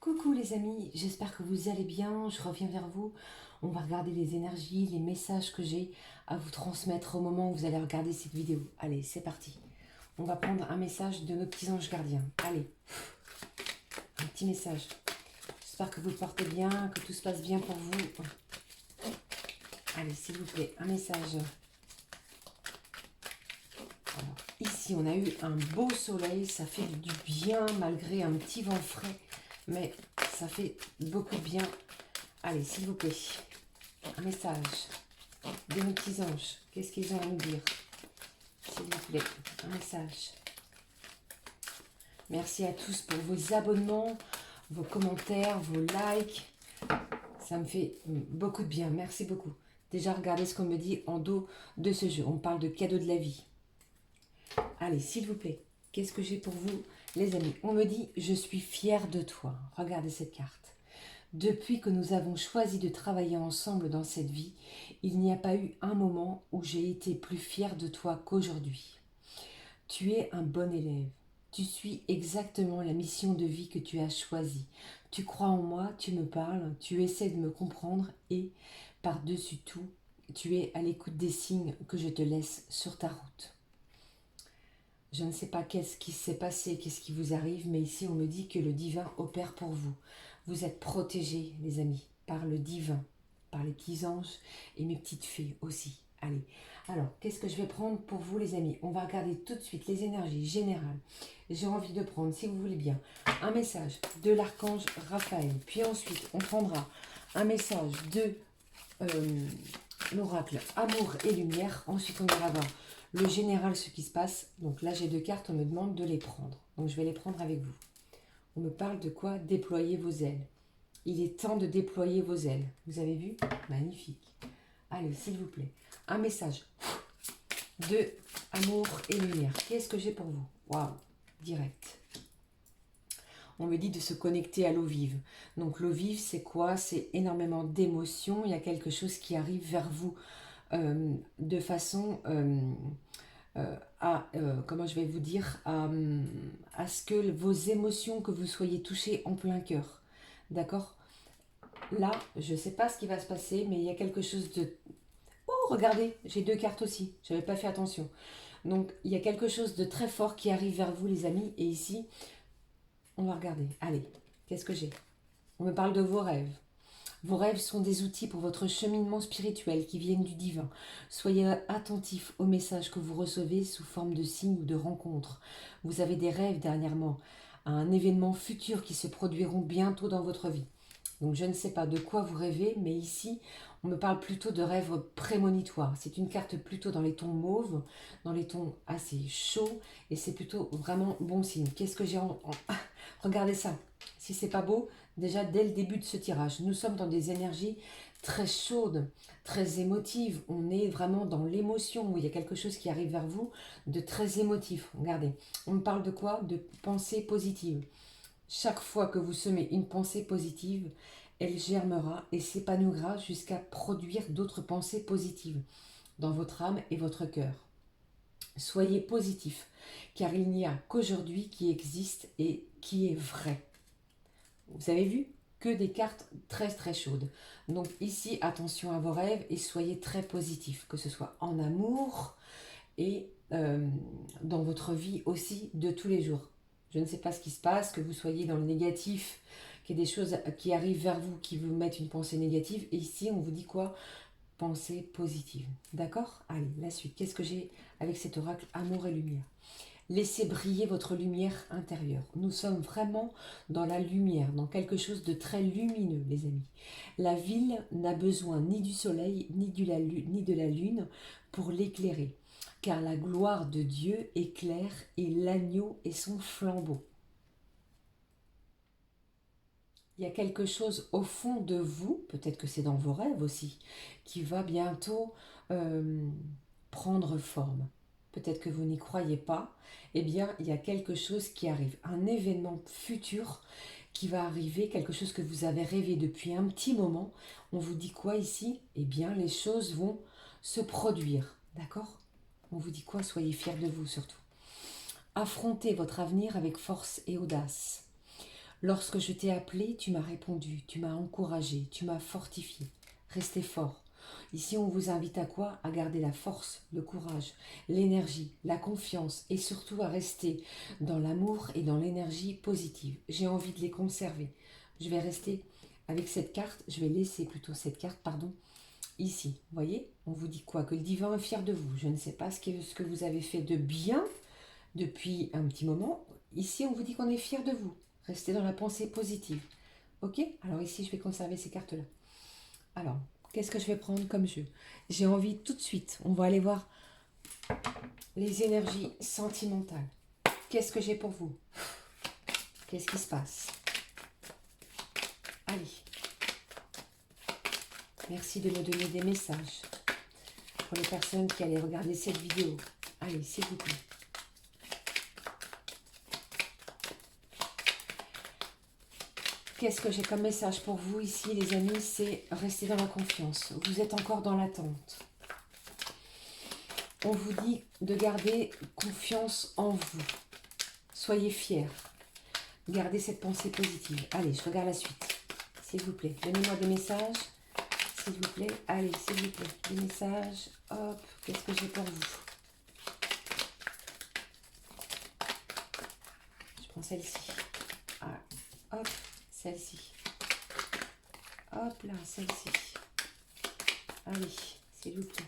Coucou les amis, j'espère que vous allez bien, je reviens vers vous. On va regarder les énergies, les messages que j'ai à vous transmettre au moment où vous allez regarder cette vidéo. Allez, c'est parti. On va prendre un message de nos petits anges gardiens. Allez, un petit message. J'espère que vous portez bien, que tout se passe bien pour vous. Allez, s'il vous plaît, un message. Alors, ici, on a eu un beau soleil, ça fait du bien malgré un petit vent frais, mais ça fait beaucoup de bien. Allez, s'il vous plaît, un message de mes petits anges. Qu'est-ce qu'ils ont à nous dire? S'il vous plaît, un message. Merci à tous pour vos abonnements, vos commentaires, vos likes. Ça me fait beaucoup de bien. Merci beaucoup. Déjà, regardez ce qu'on me dit en dos de ce jeu. On parle de cadeaux de la vie. Allez, s'il vous plaît, qu'est-ce que j'ai pour vous, les amis? On me dit, je suis fière de toi. Regardez cette carte. Depuis que nous avons choisi de travailler ensemble dans cette vie, il n'y a pas eu un moment où j'ai été plus fière de toi qu'aujourd'hui. Tu es un bon élève. Tu suis exactement la mission de vie que tu as choisie. Tu crois en moi, tu me parles, tu essaies de me comprendre et, par-dessus tout, tu es à l'écoute des signes que je te laisse sur ta route. Je ne sais pas qu'est-ce qui s'est passé, qu'est-ce qui vous arrive, mais ici on me dit que le divin opère pour vous. Vous êtes protégés, les amis, par le divin, par les petits anges et mes petites fées aussi. Allez, alors, qu'est-ce que je vais prendre pour vous, les amis? On va regarder tout de suite les énergies générales. J'ai envie de prendre, si vous voulez bien, un message de l'archange Raphaël. Puis ensuite, on prendra un message de l'oracle Amour et Lumière. Ensuite, on ira voir le général, ce qui se passe. Donc là, j'ai deux cartes, on me demande de les prendre. Donc je vais les prendre avec vous. On me parle de quoi? Déployer vos ailes. Il est temps de déployer vos ailes. Vous avez vu? Magnifique. Allez, s'il vous plaît. Un message de Amour et Lumière. Qu'est-ce que j'ai pour vous? Waouh, direct. On me dit de se connecter à l'eau vive. Donc l'eau vive, c'est quoi? C'est énormément d'émotions. Il y a quelque chose qui arrive vers vous de façon comment je vais vous dire, à ce que vos émotions, que vous soyez touchés en plein cœur. D'accord? Là, je ne sais pas ce qui va se passer, mais il y a quelque chose de... Oh, regardez, j'ai deux cartes aussi. Je n'avais pas fait attention. Donc, il y a quelque chose de très fort qui arrive vers vous, les amis. Et ici, on va regarder. Allez, qu'est-ce que j'ai? On me parle de vos rêves. Vos rêves sont des outils pour votre cheminement spirituel qui viennent du divin. Soyez attentifs aux messages que vous recevez sous forme de signes ou de rencontres. Vous avez des rêves dernièrement, à un événement futur qui se produiront bientôt dans votre vie. Donc je ne sais pas de quoi vous rêvez, mais ici, on me parle plutôt de rêves prémonitoires. C'est une carte plutôt dans les tons mauves, dans les tons assez chauds, et c'est plutôt vraiment bon signe. Qu'est-ce que j'ai Ah, regardez ça. Si c'est pas beau, déjà dès le début de ce tirage, nous sommes dans des énergies très chaudes, très émotives. On est vraiment dans l'émotion, où il y a quelque chose qui arrive vers vous de très émotif. Regardez, on me parle de quoi? De pensée positive. Chaque fois que vous semez une pensée positive, elle germera et s'épanouira jusqu'à produire d'autres pensées positives dans votre âme et votre cœur. Soyez positif, car il n'y a qu'aujourd'hui qui existe et qui est vrai. Vous avez vu? Que des cartes très très chaudes. Donc ici, attention à vos rêves et soyez très positif, que ce soit en amour et dans votre vie aussi de tous les jours. Je ne sais pas ce qui se passe, que vous soyez dans le négatif, qu'il y ait des choses qui arrivent vers vous qui vous mettent une pensée négative. Et ici, on vous dit quoi? Pensée positive. D'accord? Allez, la suite. Qu'est-ce que j'ai avec cet oracle Amour et Lumière? Laissez briller votre lumière intérieure. Nous sommes vraiment dans la lumière, dans quelque chose de très lumineux, les amis. La ville n'a besoin ni du soleil, ni de la lune pour l'éclairer, car la gloire de Dieu éclaire et l'agneau est son flambeau. Il y a quelque chose au fond de vous, peut-être que c'est dans vos rêves aussi, qui va bientôt prendre forme. Peut-être que vous n'y croyez pas. Eh bien, il y a quelque chose qui arrive, un événement futur qui va arriver, quelque chose que vous avez rêvé depuis un petit moment. On vous dit quoi ici? Eh bien, les choses vont se produire, d'accord? On vous dit quoi? Soyez fiers de vous surtout. Affrontez votre avenir avec force et audace. Lorsque je t'ai appelé, tu m'as répondu, tu m'as encouragé, tu m'as fortifié. Restez fort. Ici, on vous invite à quoi? À garder la force, le courage, l'énergie, la confiance et surtout à rester dans l'amour et dans l'énergie positive. J'ai envie de les conserver. Je vais rester avec cette carte, je vais laisser plutôt cette carte, pardon, ici. Vous voyez, on vous dit quoi? Que le divin est fier de vous. Je ne sais pas ce que vous avez fait de bien depuis un petit moment. Ici, on vous dit qu'on est fier de vous. Restez dans la pensée positive. Ok? Alors ici, je vais conserver ces cartes-là. Alors, qu'est-ce que je vais prendre comme jeu? J'ai envie tout de suite, on va aller voir les énergies sentimentales. Qu'est-ce que j'ai pour vous? Qu'est-ce qui se passe? Allez. Merci de me donner des messages. Pour les personnes qui allaient regarder cette vidéo. Allez, s'il vous plaît. Qu'est-ce que j'ai comme message pour vous ici, les amis? C'est rester dans la confiance. Vous êtes encore dans l'attente. On vous dit de garder confiance en vous. Soyez fiers. Gardez cette pensée positive. Allez, je regarde la suite. S'il vous plaît, donnez-moi des messages. S'il vous plaît, allez, s'il vous plaît, des messages. Hop, qu'est-ce que j'ai pour vous? Je prends celle-ci. Ah, hop, celle-ci. Hop là, celle-ci. Allez, s'il vous plaît.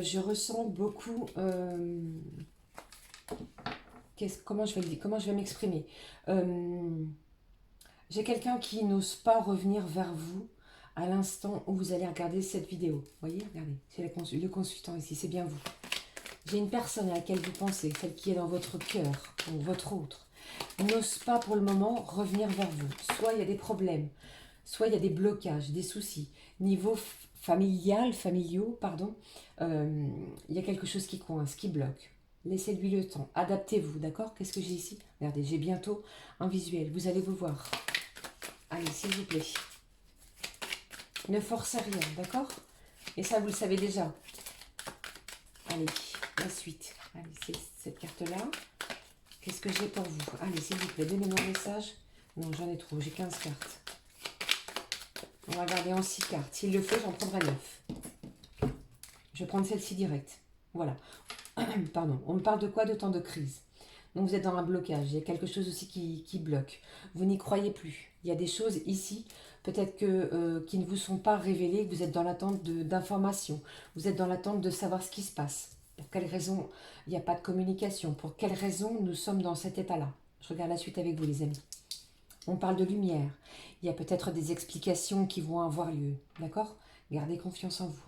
Je ressens beaucoup... comment je vais le dire? Comment je vais m'exprimer? J'ai quelqu'un qui n'ose pas revenir vers vous à l'instant où vous allez regarder cette vidéo. Vous voyez, regardez, c'est le consultant ici, c'est bien vous. J'ai une personne à laquelle vous pensez, celle qui est dans votre cœur, ou votre autre, n'ose pas pour le moment revenir vers vous. Soit il y a des problèmes, soit il y a des blocages, des soucis. Niveau familiaux, pardon, il y a quelque chose qui coince, qui bloque. Laissez-lui le temps, adaptez-vous, d'accord? Qu'est-ce que j'ai ici? Regardez, j'ai bientôt un visuel, vous allez vous voir. Allez, s'il vous plaît. Ne forcez rien, d'accord? Et ça, vous le savez déjà. Allez, la suite. Allez, c'est cette carte-là. Qu'est-ce que j'ai pour vous? Allez, s'il vous plaît, donnez-moi un message. Non, j'en ai trop, j'ai 15 cartes. On va garder en 6 cartes. S'il le fait, j'en prendrai 9. Je vais prendre celle-ci direct. Voilà. Pardon. On me parle de quoi? De temps de crise. Donc vous êtes dans un blocage. Il y a quelque chose aussi qui bloque. Vous n'y croyez plus. Il y a des choses ici, peut-être qui ne vous sont pas révélées. Vous êtes dans l'attente d'informations. Vous êtes dans l'attente de savoir ce qui se passe. Pour quelle raison il n'y a pas de communication? Pour quelle raison nous sommes dans cet état-là? Je regarde la suite avec vous, les amis. On parle de lumière. Il y a peut-être des explications qui vont avoir lieu. D'accord? Gardez confiance en vous.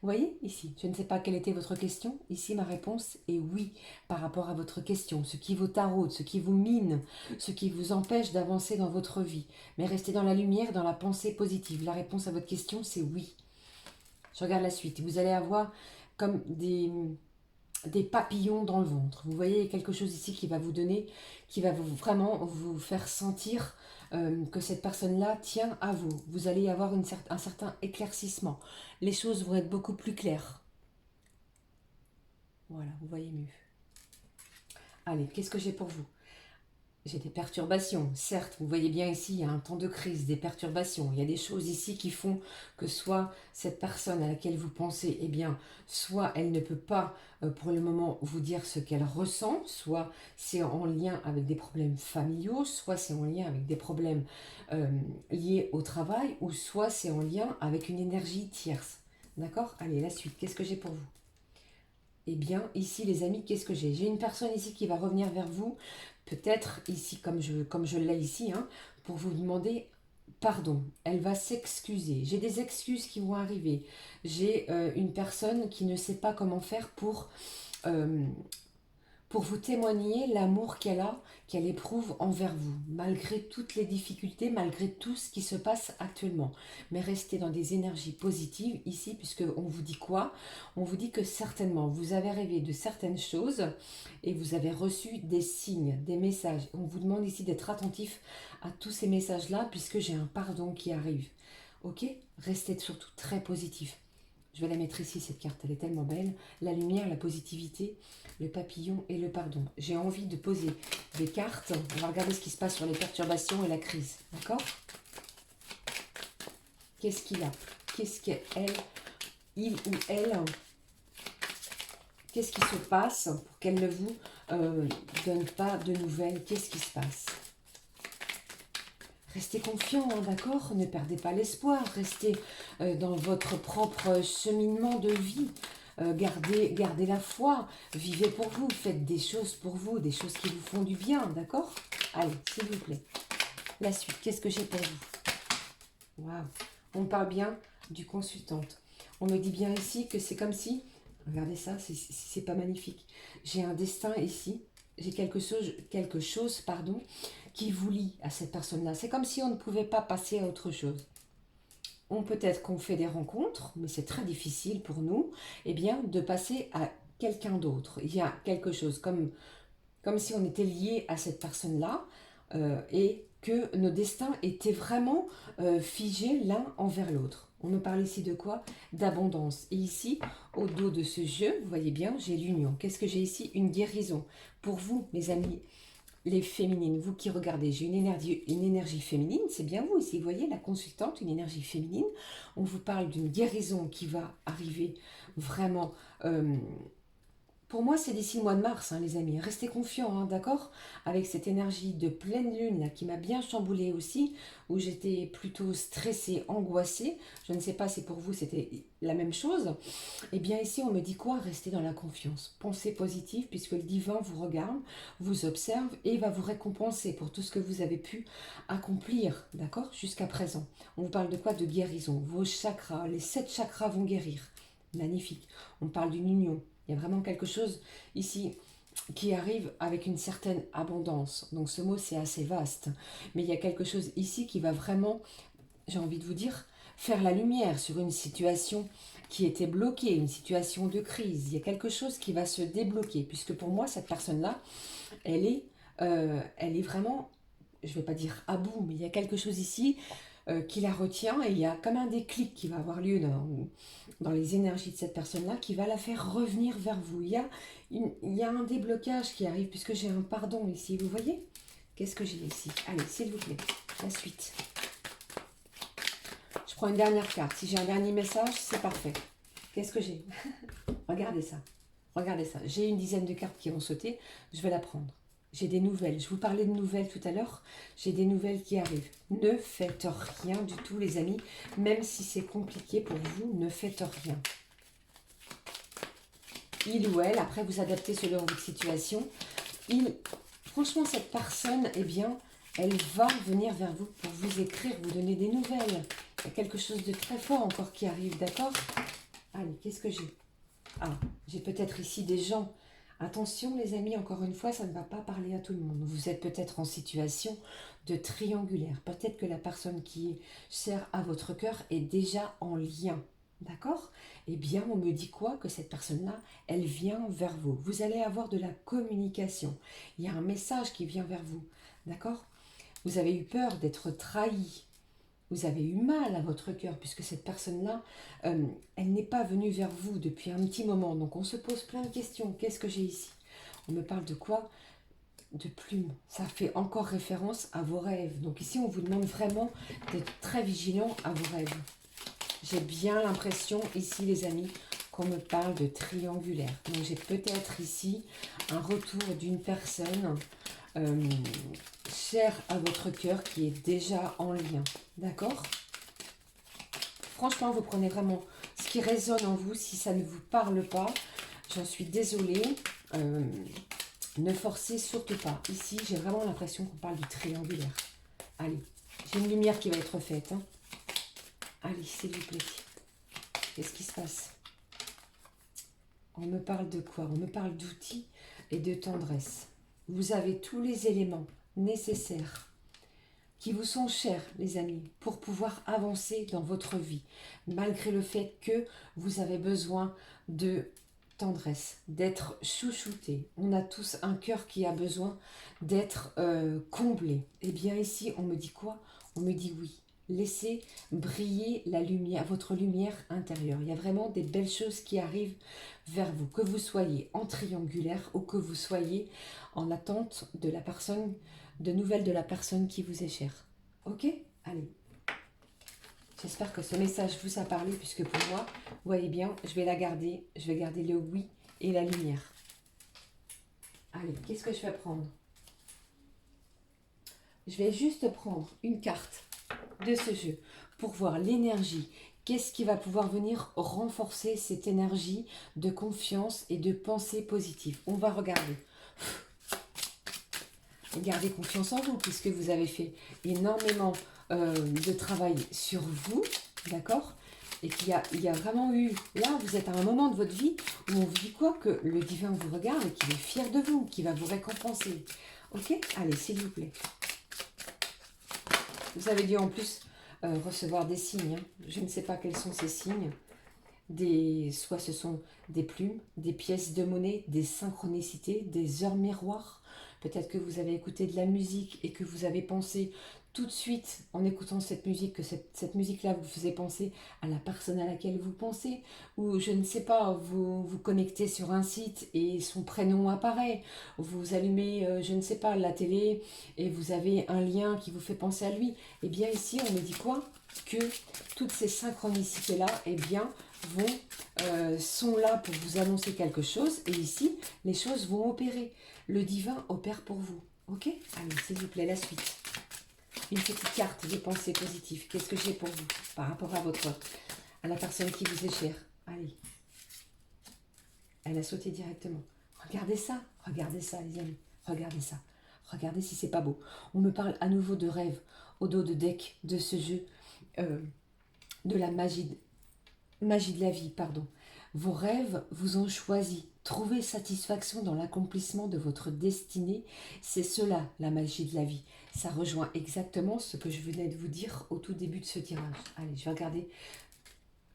Vous voyez, ici, je ne sais pas quelle était votre question. Ici, ma réponse est oui par rapport à votre question. Ce qui vous taraude, ce qui vous mine, ce qui vous empêche d'avancer dans votre vie. Mais restez dans la lumière, dans la pensée positive. La réponse à votre question, c'est oui. Je regarde la suite. Vous allez avoir comme des papillons dans le ventre. Vous voyez quelque chose ici qui va vous donner, qui va vraiment vous faire sentir que cette personne-là tient à vous. Vous allez avoir un certain éclaircissement. Les choses vont être beaucoup plus claires. Voilà, vous voyez mieux. Allez, qu'est-ce que j'ai pour vous? J'ai des perturbations, certes, vous voyez bien ici, il y a un temps de crise, des perturbations. Il y a des choses ici qui font que soit cette personne à laquelle vous pensez, eh bien, soit elle ne peut pas pour le moment vous dire ce qu'elle ressent, soit c'est en lien avec des problèmes familiaux, soit c'est en lien avec des problèmes liés au travail, ou soit c'est en lien avec une énergie tierce. D'accord? Allez, la suite, qu'est-ce que j'ai pour vous? Eh bien, ici, les amis, qu'est-ce que j'ai? J'ai une personne ici qui va revenir vers vous, peut-être ici, comme je l'ai ici, hein, pour vous demander pardon. Elle va s'excuser. J'ai des excuses qui vont arriver. J'ai une personne qui ne sait pas comment faire euh, pour vous témoigner l'amour qu'elle éprouve envers vous, malgré toutes les difficultés, malgré tout ce qui se passe actuellement. Mais restez dans des énergies positives ici, puisque on vous dit quoi? On vous dit que certainement, vous avez rêvé de certaines choses et vous avez reçu des signes, des messages. On vous demande ici d'être attentif à tous ces messages-là, puisque j'ai un pardon qui arrive. Ok? Restez surtout très positif. Je vais la mettre ici, cette carte, elle est tellement belle. La lumière, la positivité, le papillon et le pardon. J'ai envie de poser des cartes. On va regarder ce qui se passe sur les perturbations et la crise. D'accord? Qu'est-ce qu'il a? Qu'est-ce qu'elle, il ou elle, qu'est-ce qui se passe pour qu'elle ne vous donne pas de nouvelles? Qu'est-ce qui se passe? Restez confiant, hein, d'accord? Ne perdez pas l'espoir. Restez dans votre propre cheminement de vie. Gardez la foi. Vivez pour vous. Faites des choses pour vous. Des choses qui vous font du bien, d'accord? Allez, s'il vous plaît. La suite, qu'est-ce que j'ai pour vous? Waouh! On parle bien du consultante. On me dit bien ici que c'est comme si... Regardez ça, c'est pas magnifique. J'ai un destin ici. J'ai quelque chose, pardon, qui vous lie à cette personne-là. C'est comme si on ne pouvait pas passer à autre chose. Peut-être qu'on fait des rencontres, mais c'est très difficile pour nous, eh bien, de passer à quelqu'un d'autre. Il y a quelque chose, comme si on était lié à cette personne-là, et que nos destins étaient vraiment figés l'un envers l'autre. On me parle ici de quoi? D'abondance. Et ici, au dos de ce jeu, vous voyez bien, j'ai l'union. Qu'est-ce que j'ai ici? Une guérison. Pour vous, mes amis, les féminines, vous qui regardez, j'ai une énergie féminine, c'est bien vous ici, vous voyez, la consultante, une énergie féminine. On vous parle d'une guérison qui va arriver vraiment... pour moi, c'est d'ici le mois de mars, hein, les amis. Restez confiants, hein, d'accord? Avec cette énergie de pleine lune là, qui m'a bien chamboulée aussi, où j'étais plutôt stressée, angoissée. Je ne sais pas si pour vous c'était la même chose. Eh bien ici, on me dit quoi? Restez dans la confiance. Pensez positif, puisque le divin vous regarde, vous observe et va vous récompenser pour tout ce que vous avez pu accomplir, d'accord? Jusqu'à présent. On vous parle de quoi? De guérison. Vos chakras, les 7 chakras vont guérir. Magnifique. On parle d'une union. Il y a vraiment quelque chose ici qui arrive avec une certaine abondance. Donc ce mot, c'est assez vaste. Mais il y a quelque chose ici qui va vraiment, j'ai envie de vous dire, faire la lumière sur une situation qui était bloquée, une situation de crise. Il y a quelque chose qui va se débloquer. Puisque pour moi, cette personne-là, elle est vraiment, je ne vais pas dire à bout, mais il y a quelque chose ici qui la retient et il y a comme un déclic qui va avoir lieu dans les énergies de cette personne-là qui va la faire revenir vers vous. Il y a un déblocage qui arrive puisque j'ai un pardon ici, vous voyez? Qu'est-ce que j'ai ici? Allez, s'il vous plaît, la suite. Je prends une dernière carte. Si j'ai un dernier message, c'est parfait. Qu'est-ce que j'ai? Regardez ça. Regardez ça. J'ai une dizaine de cartes qui vont sauter. Je vais la prendre. J'ai des nouvelles. Je vous parlais de nouvelles tout à l'heure. J'ai des nouvelles qui arrivent. Ne faites rien du tout, les amis. Même si c'est compliqué pour vous, ne faites rien. Il ou elle, après vous adaptez selon votre situation. Franchement, cette personne, eh bien, elle va venir vers vous pour vous écrire, vous donner des nouvelles. Il y a quelque chose de très fort encore qui arrive, d'accord? Allez, qu'est-ce que j'ai? Ah, j'ai peut-être ici des gens. Attention les amis, encore une fois, ça ne va pas parler à tout le monde. Vous êtes peut-être en situation de triangulaire. Peut-être que la personne qui est chère à votre cœur est déjà en lien. D'accord? Eh bien, on me dit quoi? Que cette personne-là, elle vient vers vous. Vous allez avoir de la communication. Il y a un message qui vient vers vous. D'accord? Vous avez eu peur d'être trahi. Vous avez eu mal à votre cœur puisque cette personne-là, elle n'est pas venue vers vous depuis un petit moment. Donc on se pose plein de questions. Qu'est-ce que j'ai ici? On me parle de quoi? De plumes. Ça fait encore référence à vos rêves. Donc ici, on vous demande vraiment d'être très vigilant à vos rêves. J'ai bien l'impression ici, les amis, qu'on me parle de triangulaire. Donc j'ai peut-être ici un retour d'une personne chère à votre cœur qui est déjà en lien. D'accord? Franchement, vous prenez vraiment ce qui résonne en vous. Si ça ne vous parle pas, j'en suis désolée. Ne forcez surtout pas. Ici, j'ai vraiment l'impression qu'on parle du triangulaire. Allez, j'ai une lumière qui va être faite. Hein. Allez, s'il vous plaît. Qu'est-ce qui se passe? On me parle de quoi? On me parle d'outils et de tendresse. Vous avez tous les éléments nécessaires qui vous sont chers, les amis, pour pouvoir avancer dans votre vie, malgré le fait que vous avez besoin de tendresse, d'être chouchouté. On a tous un cœur qui a besoin d'être comblé. Et bien ici, on me dit quoi? On me dit oui. Laissez briller la lumière, votre lumière intérieure. Il y a vraiment des belles choses qui arrivent vers vous, que vous soyez en triangulaire ou que vous soyez en attente de la personne, de nouvelles de la personne qui vous est chère. Ok? Allez. J'espère que ce message vous a parlé, puisque pour moi, vous voyez bien, je vais la garder. Je vais garder le oui et la lumière. Allez, qu'est-ce que je vais prendre? Je vais juste prendre une carte de ce jeu pour voir l'énergie. Qu'est-ce qui va pouvoir venir renforcer cette énergie de confiance et de pensée positive? On va regarder. Gardez confiance en vous puisque vous avez fait énormément de travail sur vous, d'accord? Et il y a vraiment eu, là vous êtes à un moment de votre vie où on vous dit quoi? Que le divin vous regarde et qu'il est fier de vous, qu'il va vous récompenser. Ok? Allez, s'il vous plaît. Vous avez dû en plus recevoir des signes. Hein. Je ne sais pas quels sont ces signes. Soit ce sont des plumes, des pièces de monnaie, des synchronicités, des heures miroirs. Peut-être que vous avez écouté de la musique et que vous avez pensé tout de suite, en écoutant cette musique, que cette musique-là vous faisait penser à la personne à laquelle vous pensez. Ou je ne sais pas, vous vous connectez sur un site et son prénom apparaît. Vous allumez, je ne sais pas, la télé et vous avez un lien qui vous fait penser à lui. Et bien ici, on me dit quoi? Que toutes ces synchronicités-là, eh bien, sont là pour vous annoncer quelque chose. Et ici, les choses vont opérer. Le divin opère pour vous. Ok? Allez, s'il vous plaît, la suite. Une petite carte de pensée positive. Qu'est-ce que j'ai pour vous par rapport à la personne qui vous est chère? Allez. Elle a sauté directement. Regardez ça, les amis. Regardez ça. Regardez si c'est pas beau. On me parle à nouveau de rêve au dos de deck de ce jeu, de la magie de la vie, pardon. Vos rêves vous ont choisi. Trouvez satisfaction dans l'accomplissement de votre destinée. C'est cela, la magie de la vie. Ça rejoint exactement ce que je venais de vous dire au tout début de ce tirage. Allez, je vais regarder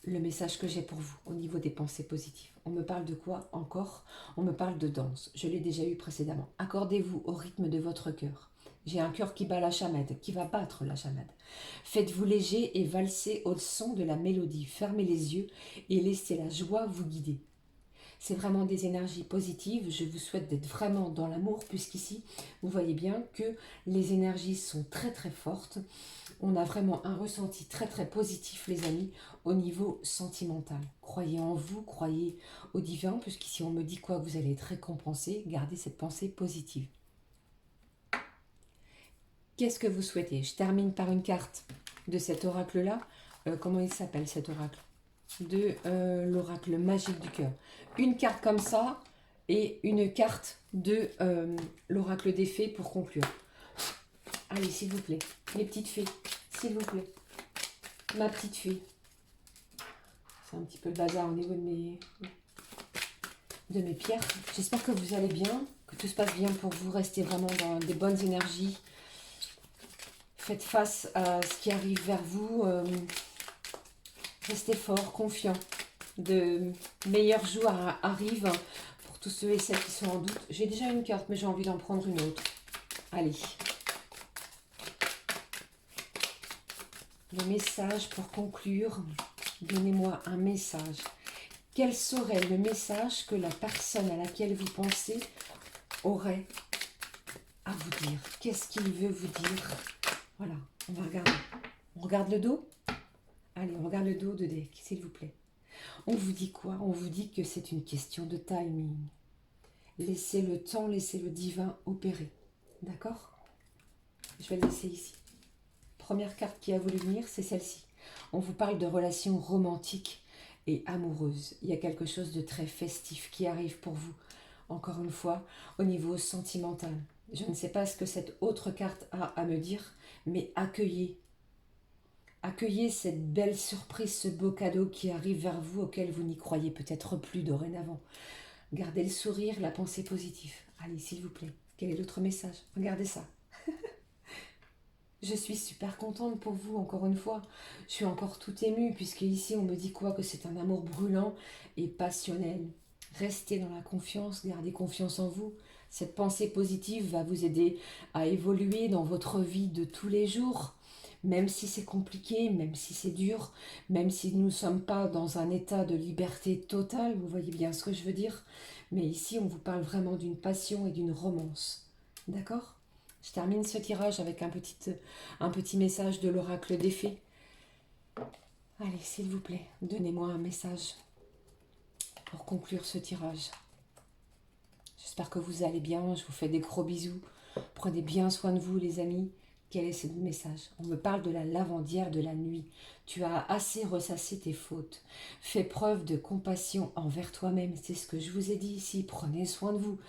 le message que j'ai pour vous au niveau des pensées positives. On me parle de quoi encore? On me parle de danse. Je l'ai déjà eu précédemment. Accordez-vous au rythme de votre cœur. J'ai un cœur qui bat la chamade, qui va battre la chamade. Faites-vous léger et valsez au son de la mélodie. Fermez les yeux et laissez la joie vous guider. C'est vraiment des énergies positives. Je vous souhaite d'être vraiment dans l'amour, puisqu'ici, vous voyez bien que les énergies sont très très fortes. On a vraiment un ressenti très très positif, les amis, au niveau sentimental. Croyez en vous, croyez au divin, puisqu'ici on me dit quoi? Vous allez être récompensé. Gardez cette pensée positive. Qu'est-ce que vous souhaitez? Je termine par une carte de cet oracle-là. Comment il s'appelle cet oracle? De l'oracle magique du cœur. Une carte comme ça et une carte de l'oracle des fées pour conclure. Allez, s'il vous plaît, les petites fées, s'il vous plaît. Ma petite fée. C'est un petit peu le bazar au niveau de mes pierres. J'espère que vous allez bien, que tout se passe bien pour vous. Restez vraiment dans des bonnes énergies. Faites face à ce qui arrive vers vous. Restez fort, confiant. De meilleurs jours arrivent pour tous ceux et celles qui sont en doute. J'ai déjà une carte, mais j'ai envie d'en prendre une autre. Allez. Le message pour conclure. Donnez-moi un message. Quel serait le message que la personne à laquelle vous pensez aurait à vous dire? Qu'est-ce qu'il veut vous dire? Voilà, on va regarder. On regarde le dos? Allez, on regarde le dos de deck, s'il vous plaît. On vous dit quoi? On vous dit que c'est une question de timing. Laissez le temps, laissez le divin opérer. D'accord? Je vais le laisser ici. Première carte qui a voulu venir, c'est celle-ci. On vous parle de relations romantiques et amoureuses. Il y a quelque chose de très festif qui arrive pour vous. Encore une fois, au niveau sentimental. Je ne sais pas ce que cette autre carte a à me dire, mais accueillez. Accueillez cette belle surprise, ce beau cadeau qui arrive vers vous, auquel vous n'y croyez peut-être plus dorénavant. Gardez le sourire, la pensée positive. Allez, s'il vous plaît. Quel est l'autre message? Regardez ça. Je suis super contente pour vous, encore une fois. Je suis encore tout émue, puisque ici, on me dit quoi? Que c'est un amour brûlant et passionnel. Restez dans la confiance, gardez confiance en vous. Cette pensée positive va vous aider à évoluer dans votre vie de tous les jours. même si c'est compliqué, même si c'est dur, même si nous ne sommes pas dans un état de liberté totale, vous voyez bien ce que je veux dire, mais ici on vous parle vraiment d'une passion et d'une romance, d'accord? Je termine ce tirage avec un petit message de l'oracle des fées. Allez, s'il vous plaît, donnez-moi un message pour conclure ce tirage. J'espère que vous allez bien, je vous fais des gros bisous. Prenez bien soin de vous les amis. Quel est ce message? On me parle de la lavandière de la nuit. Tu as assez ressassé tes fautes. Fais preuve de compassion envers toi-même. C'est ce que je vous ai dit ici. Prenez soin de vous.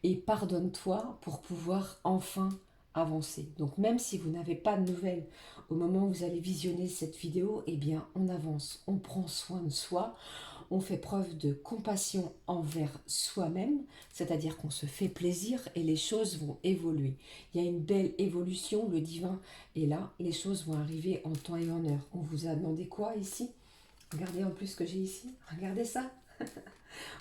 Et pardonne-toi pour pouvoir enfin avancer. Donc même si vous n'avez pas de nouvelles au moment où vous allez visionner cette vidéo, eh bien on avance. On prend soin de soi. On fait preuve de compassion envers soi-même, c'est-à-dire qu'on se fait plaisir et les choses vont évoluer. Il y a une belle évolution, le divin est là, les choses vont arriver en temps et en heure. On vous a demandé quoi ici? Regardez en plus ce que j'ai ici, regardez ça.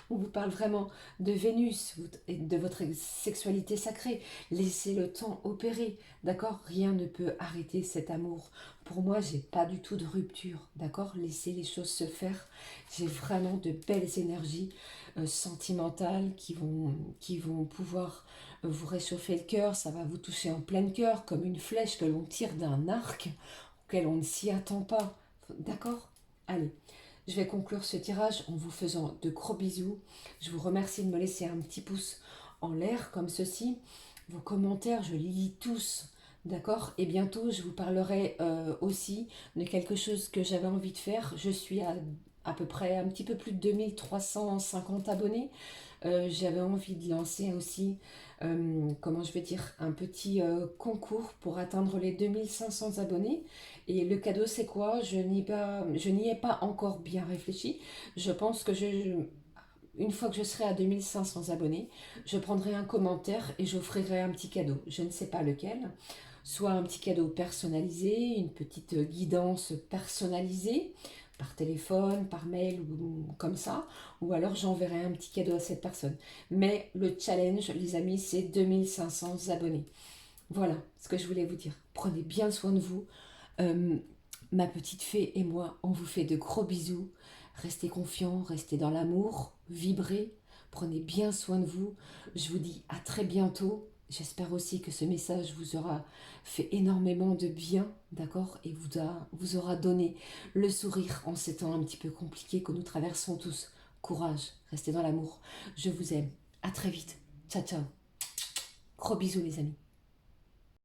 On vous parle vraiment de Vénus et de votre sexualité sacrée. Laissez le temps opérer, d'accord? Rien ne peut arrêter cet amour. Pour moi, j'ai pas du tout de rupture, d'accord? Laissez les choses se faire. J'ai vraiment de belles énergies sentimentales qui vont pouvoir vous réchauffer le cœur. Ça va vous toucher en plein cœur, comme une flèche que l'on tire d'un arc auquel on ne s'y attend pas, d'accord? Allez. Je vais conclure ce tirage en vous faisant de gros bisous. Je vous remercie de me laisser un petit pouce en l'air comme ceci. Vos commentaires, je les lis tous. D'accord? Et bientôt, je vous parlerai aussi de quelque chose que j'avais envie de faire. Je suis à peu près un petit peu plus de 2350 abonnés. J'avais envie de lancer aussi, comment je vais dire, un petit concours pour atteindre les 2500 abonnés. Et le cadeau, c'est quoi? Je n'y ai pas encore bien réfléchi. Je pense que une fois que je serai à 2500 abonnés, je prendrai un commentaire et j'offrirai un petit cadeau. Je ne sais pas lequel. Soit un petit cadeau personnalisé, une petite guidance personnalisée, par téléphone, par mail ou comme ça, ou alors j'enverrai un petit cadeau à cette personne. Mais le challenge, les amis, c'est 2500 abonnés. Voilà ce que je voulais vous dire. Prenez bien soin de vous. Euh, Ma petite fée et moi, on vous fait de gros bisous. Restez confiants, restez dans l'amour, vibrez, prenez bien soin de vous. Je vous dis à très bientôt. J'espère aussi que ce message vous aura fait énormément de bien, d'accord, et vous aura donné le sourire en ces temps un petit peu compliqués que nous traversons tous. Courage, restez dans l'amour. Je vous aime. À très vite. Ciao, ciao. Gros bisous les amis.